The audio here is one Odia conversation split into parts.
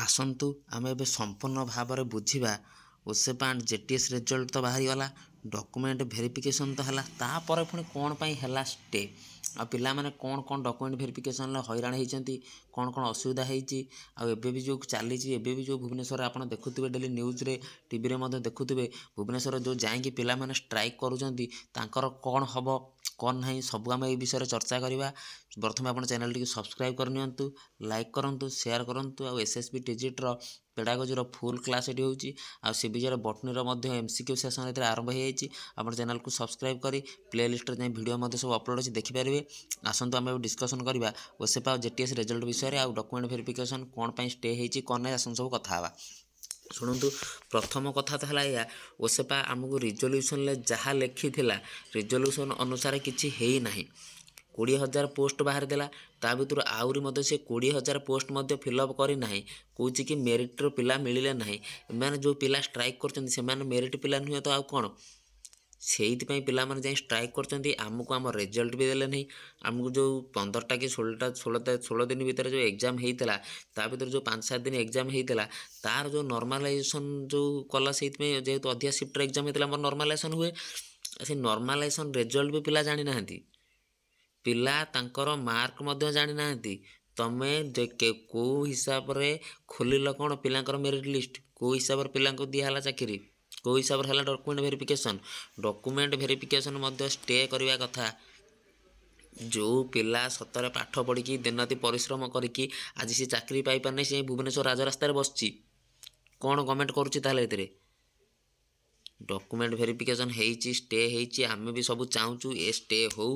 ଆସନ୍ତୁ ଆମେ ଏବେ ସମ୍ପୂର୍ଣ୍ଣ ଭାବରେ ବୁଝିବା ଓସେପା ଆଣ୍ଡ ଜେଟିଏସ୍ ରେଜଲ୍ଟ ତ ବାହାରିଗଲା, ଡକୁମେଣ୍ଟ ଭେରିଫିକେସନ୍ ତ ହେଲା, ତାପରେ ପୁଣି କ'ଣ ପାଇଁ ହେଲା ଷ୍ଟେ, ଆଉ ପିଲାମାନେ କ'ଣ କ'ଣ ଡକୁମେଣ୍ଟ ଭେରିଫିକେସନ୍ରେ ହଇରାଣ ହେଇଛନ୍ତି, କ'ଣ କ'ଣ ଅସୁବିଧା ହେଇଛି, ଆଉ ଏବେ ବି ଯେଉଁ ଚାଲିଛି, ଏବେ ବି ଯେଉଁ ଭୁବନେଶ୍ୱରରେ ଆପଣ ଦେଖୁଥିବେ ଡେଲି ନ୍ୟୁଜ୍ରେ ଟିଭିରେ ମଧ୍ୟ ଦେଖୁଥିବେ, ଭୁବନେଶ୍ୱରରେ ଯେଉଁ ଯାଇକି ପିଲାମାନେ ଷ୍ଟ୍ରାଇକ୍ କରୁଛନ୍ତି ତାଙ୍କର କ'ଣ ହେବ କ'ଣ ନାହିଁ ସବୁ ଆମେ এই ବିଷୟରେ ଚର୍ଚ୍ଚା କରିବା। ପ୍ରଥମେ ଆପଣ ଚ୍ୟାନେଲଟିକୁ ସବସ୍କ୍ରାଇବ୍ କରିନିଅନ୍ତୁ, ଲାଇକ୍ କରନ୍ତୁ, ସେୟାର କରନ୍ତୁ। ଆଉ ଏସ୍ଏସ୍ବି ଟିଜିଟ୍ର ପେଡାଗୋଜିର ଫୁଲ୍ କ୍ଲାସ୍ ଏଠି ହେଉଛି, ଆଉ ସିବିଜିର ବଟନୀର ମଧ୍ୟ MCQ ସେସନ୍ ଏଥିରେ ଆରମ୍ଭ ହୋଇଯାଇଛି। ଆପଣ ଚ୍ୟାନେଲକୁ ସବସ୍କ୍ରାଇବ୍ କରି ପ୍ଲେଲିଷ୍ଟରେ ଯାଇ ଭିଡ଼ିଓ ମଧ୍ୟ ସବୁ ଅପଲୋଡ଼ ଅଛି ଦେଖିପାରିବେ। ଆସନ୍ତୁ ଆମେ ଡିସ୍କସନ୍ କରିବା ଓସେପା ଆଉ ଜେଟିଏସ୍ ରେଜଲ୍ଟ ବିଷୟରେ, ଆଉ ଡକୁମେଣ୍ଟ ଭେରିଫିକେସନ୍ କ'ଣ ପାଇଁ ଷ୍ଟେ ହେଇଛି କ'ଣ ନାହିଁ ଆସନ୍ତୁ ସବୁ କଥା ହେବା। ଶୁଣନ୍ତୁ, ପ୍ରଥମ କଥା ତ ହେଲା ଏଇଆ, ଓସେପା ଆମକୁ ରିଜଲ୍ୟୁସନ୍ରେ ଯାହା ଲେଖିଥିଲା ରିଜଲ୍ୟୁସନ୍ ଅନୁସାରେ କିଛି ହେଇନାହିଁ। 20,000 ପୋଷ୍ଟ ବାହାରିଦେଲା, ତା ଭିତରୁ ଆହୁରି ମଧ୍ୟ ସେ 20,000 ପୋଷ୍ଟ ମଧ୍ୟ ଫିଲ୍ଅପ୍ କରିନାହିଁ। କହୁଛି କି ମେରିଟ୍ର ପିଲା ମିଳିଲେ ନାହିଁ। ଏମାନେ ଯେଉଁ ପିଲା ଷ୍ଟ୍ରାଇକ୍ କରୁଛନ୍ତି ସେମାନେ ମେରିଟ୍ ପିଲା ନୁହେଁ ତ ଆଉ କ'ଣ? ସେଇଥିପାଇଁ ପିଲାମାନେ ଯାଇ ଷ୍ଟ୍ରାଇକ୍ କରୁଛନ୍ତି। ଆମକୁ ଆମ ରେଜଲ୍ଟ ବି ଦେଲେ ନାହିଁ। ଆମକୁ ଯେଉଁ 15ଟା କି 16 ଦିନ ଭିତରେ ଯେଉଁ ଏକ୍ଜାମ୍ ହେଇଥିଲା, ତା ଭିତରେ ଯେଉଁ 5-7 ଦିନ ଏକ୍ଜାମ୍ ହେଇଥିଲା, ତାର ଯେଉଁ ନର୍ମାଲାଇଜେସନ୍ ଯେଉଁ କଲା, ସେଇଥିପାଇଁ ଯେହେତୁ ଅଧିକା ସିଫ୍ଟର ଏକ୍ଜାମ୍ ହେଇଥିଲା ଆମର ନର୍ମାଲାଇଜେସନ୍ ହୁଏ, ସେ ନର୍ମାଲାଇଜେସନ୍ ରେଜଲ୍ଟ ବି ପିଲା ଜାଣିନାହାନ୍ତି। ପିଲା ତାଙ୍କର ମାର୍କ ମଧ୍ୟ ଜାଣିନାହାନ୍ତି। ତମେ କେଉଁ ହିସାବରେ ଖୋଲିଲ କ'ଣ ପିଲାଙ୍କର ମେରିଟ୍ ଲିଷ୍ଟ, କେଉଁ ହିସାବରେ ପିଲାଙ୍କୁ ଦିଆହେଲା ଚାକିରି, କେଉଁ ହିସାବରେ ହେଲା ଡକୁମେଣ୍ଟ ଭେରିଫିକେସନ୍। ଡକୁମେଣ୍ଟ ଭେରିଫିକେସନ୍ ମଧ୍ୟ ଷ୍ଟେ କରିବା କଥା। ଯେଉଁ ପିଲା ସତରେ ପାଠ ପଢ଼ିକି ଦିନରାତି ପରିଶ୍ରମ କରିକି ଆଜି ସେ ଚାକିରି ପାଇପାରୁନି, ସେ ଭୁବନେଶ୍ୱର ରାଜରାସ୍ତାରେ ବସିଛି, କ'ଣ ଗଭର୍ଣ୍ଣମେଣ୍ଟ କରୁଛି ତାହେଲେ ଏଥିରେ? ଡକୁମେଣ୍ଟ ଭେରିଫିକେସନ୍ ହେଇଛି, ଷ୍ଟେ ହେଇଛି, ଆମେ ବି ସବୁ ଚାହୁଁଛୁ ଏ ଷ୍ଟେ ହେଉ,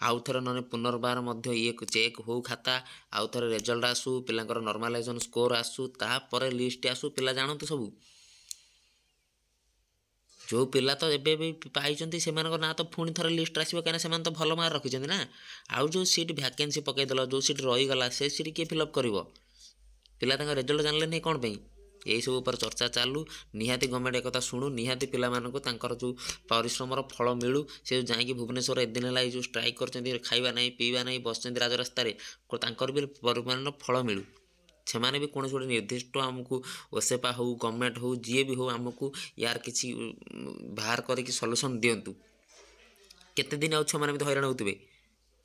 ଆଉ ଥରେ ନହେଲେ ପୁନର୍ବାର ମଧ୍ୟ ଇଏ ଚେକ୍ ହେଉ ଖାତା, ଆଉ ଥରେ ରେଜଲ୍ଟ ଆସୁ, ପିଲାଙ୍କର ନର୍ମାଲାଇଜେସନ୍ ସ୍କୋର ଆସୁ, ତାପରେ ଲିଷ୍ଟ ଆସୁ, ପିଲା ଜାଣନ୍ତୁ ସବୁ। ଯେଉଁ ପିଲା ତ ଏବେ ବି ପାଇଛନ୍ତି ସେମାନଙ୍କ ନାଁ ତ ପୁଣି ଥରେ ଲିଷ୍ଟ ଆସିବ, କାହିଁକିନା ସେମାନେ ତ ଭଲ ମାର୍କ ରଖିଛନ୍ତି ନା। ଆଉ ଯେଉଁ ସିଟ୍ ଭ୍ୟାକେନ୍ସି ପକାଇଦେଲ, ଯେଉଁ ସିଟ୍ ରହିଗଲା, ସେ ସିଟ୍ କିଏ ଫିଲ୍ଅପ୍ କରିବ? ପିଲା ତାଙ୍କ ରେଜଲ୍ଟ ଜାଣିଲେ ନାହିଁ କ'ଣ ପାଇଁ? ଏହିସବୁ ଉପରେ ଚର୍ଚ୍ଚା ଚାଲୁ। ନିହାତି ଗଭର୍ଣ୍ଣମେଣ୍ଟ ଏକଥା ଶୁଣୁ, ନିହାତି ପିଲାମାନଙ୍କୁ ତାଙ୍କର ଯେଉଁ ପରିଶ୍ରମର ଫଳ ମିଳୁ। ସେ ଯାଇକି ଭୁବନେଶ୍ୱର ଏଦିନ ହେଲା ଏଇ ଯେଉଁ ଷ୍ଟ୍ରାଇକ୍ କରିଛନ୍ତି, ଖାଇବା ନାହିଁ ପିଇବା ନାହିଁ ବସିଛନ୍ତି ରାଜରାସ୍ତାରେ, ତାଙ୍କର ବି ପରିମାଣର ଫଳ ମିଳୁ। ସେମାନେ ବି କୌଣସି ଗୋଟେ ନିର୍ଦ୍ଦିଷ୍ଟ ଆମକୁ ଓସେପା ହେଉ ଗଭର୍ଣ୍ଣମେଣ୍ଟ ହେଉ ଯିଏ ବି ହେଉ ଆମକୁ ୟାର କିଛି ବାହାର କରିକି ସଲ୍ୟୁସନ୍ ଦିଅନ୍ତୁ। କେତେ ଦିନ ଆଉ ଛୁଆମାନେ ଏମିତି ହଇରାଣ ହେଉଥିବେ?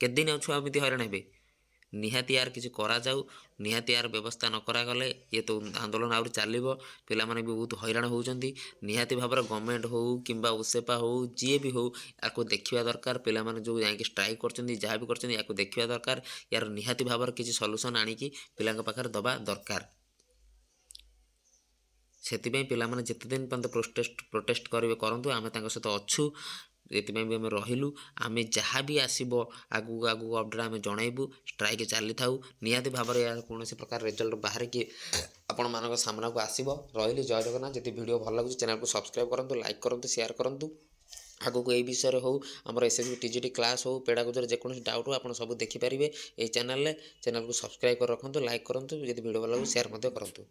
କେତେ ଦିନ ଆଉ ଛୁଆ ଏମିତି ହଇରାଣ ହେବେ? ନିହାତି ୟାର କିଛି କରାଯାଉ। ନିହାତି ୟାର ବ୍ୟବସ୍ଥା ନ କରାଗଲେ ଇଏ ତ ଆନ୍ଦୋଳନ ଆହୁରି ଚାଲିବ। ପିଲାମାନେ ବି ବହୁତ ହଇରାଣ ହେଉଛନ୍ତି। ନିହାତି ଭାବରେ ଗଭର୍ଣ୍ଣମେଣ୍ଟ ହେଉ କିମ୍ବା ଓସେପା ହେଉ ଯିଏ ବି ହେଉ ୟାକୁ ଦେଖିବା ଦରକାର। ପିଲାମାନେ ଯେଉଁ ଯାଇକି ଷ୍ଟ୍ରାଇକ୍ କରୁଛନ୍ତି, ଯାହା ବି କରୁଛନ୍ତି, ୟାକୁ ଦେଖିବା ଦରକାର। ୟାର ନିହାତି ଭାବରେ କିଛି ସଲ୍ୟୁସନ୍ ଆଣିକି ପିଲାଙ୍କ ପାଖରେ ଦେବା ଦରକାର। ସେଥିପାଇଁ ପିଲାମାନେ ଯେତେ ଦିନ ପର୍ଯ୍ୟନ୍ତ ପ୍ରୋଟେଷ୍ଟ କରିବେ କରନ୍ତୁ, ଆମେ ତାଙ୍କ ସହିତ ଅଛୁ। ଏଥିପାଇଁ ବି ଆମେ ରହିଲୁ। ଆମେ ଯାହା ବି ଆସିବ ଆଗକୁ ଅପଡେଟ୍ ଆମେ ଜଣାଇବୁ। ଷ୍ଟ୍ରାଇକ୍ ଚାଲିଥାଉ। ନିହାତି ଭାବରେ ଏହା କୌଣସି ପ୍ରକାର ରେଜଲ୍ଟ ବାହାରିକି ଆପଣମାନଙ୍କ ସାମ୍ନାକୁ ଆସିବ। ରହିଲି, ଜୟ ଜଗନ୍ନାଥ। ଯଦି ଭିଡ଼ିଓ ଭଲ ଲାଗୁଛି ଚ୍ୟାନେଲକୁ ସବସ୍କ୍ରାଇବ୍ କରନ୍ତୁ, ଲାଇକ୍ କରନ୍ତୁ, ସେୟାର କରନ୍ତୁ। ଆଗକୁ ଏଇ ବିଷୟରେ ହେଉ, ଆମର ଏସ୍ଏସ୍ବି ଟିଜିଟି କ୍ଲାସ୍ ହେଉ, ପେଡାଗୋଜିରେ ଯେକୌଣସି ଡାଉଟ୍ ହେଉ ଆପଣ ସବୁ ଦେଖିପାରିବେ ଏହି ଚ୍ୟାନେଲକୁ ସବସ୍କ୍ରାଇବ୍ କରି ରଖନ୍ତୁ, ଲାଇକ୍ କରନ୍ତୁ। ଯଦି ଭିଡ଼ିଓ ଭଲ ଲାଗୁଛି ସେୟାର ମଧ୍ୟ କରନ୍ତୁ।